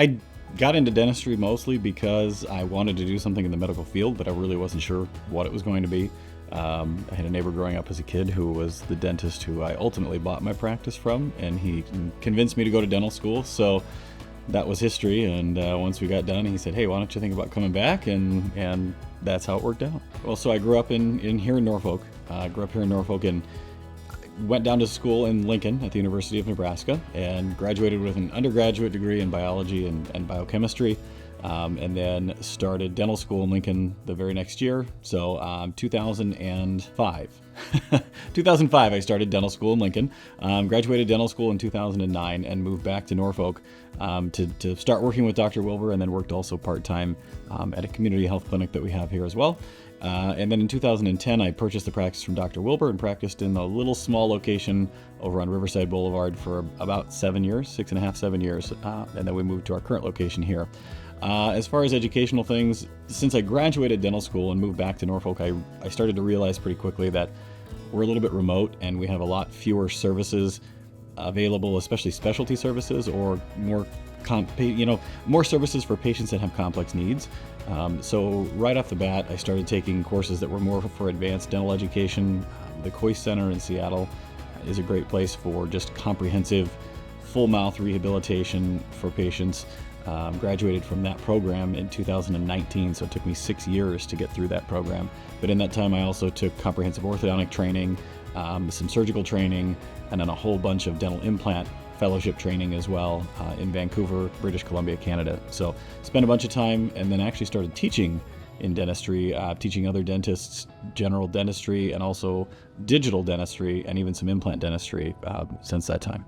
I got into dentistry mostly because I wanted to do something in the medical field, but I really wasn't sure what it was going to be. I had a neighbor growing up as a kid who was the dentist who I ultimately bought my practice from, and he convinced me to go to dental school. So that was history. And once we got done, he said, "Hey, why don't you think about coming back?" And that's how it worked out. Well, so I grew up in here in Norfolk. Grew up here in Norfolk and went down to school in Lincoln at the University of Nebraska and graduated with an undergraduate degree in biology and biochemistry, and then started dental school in Lincoln the very next year. So 2005. 2005, I started dental school in Lincoln, graduated dental school in 2009, and moved back to Norfolk to start working with Dr. Wilbur, and then worked also part-time at a community health clinic that we have here as well. And then in 2010, I purchased the practice from Dr. Wilbur and practiced in a little small location over on Riverside Boulevard for about 7 years, 6.5, 7 years. And then we moved to our current location here. As far as educational things, since I graduated dental school and moved back to Norfolk, I started to realize pretty quickly that we're a little bit remote and we have a lot fewer services available, especially specialty services or more services for patients that have complex needs. So right off the bat, I started taking courses that were more for advanced dental education. The Coy Center in Seattle is a great place for just comprehensive full mouth rehabilitation for patients. Graduated from that program in 2019, so it took me 6 years to get through that program. But in that time, I also took comprehensive orthodontic training, some surgical training, and then a whole bunch of dental implant fellowship training as well in Vancouver, British Columbia, Canada. So spent a bunch of time and then actually started teaching in dentistry, teaching other dentists general dentistry and also digital dentistry and even some implant dentistry since that time.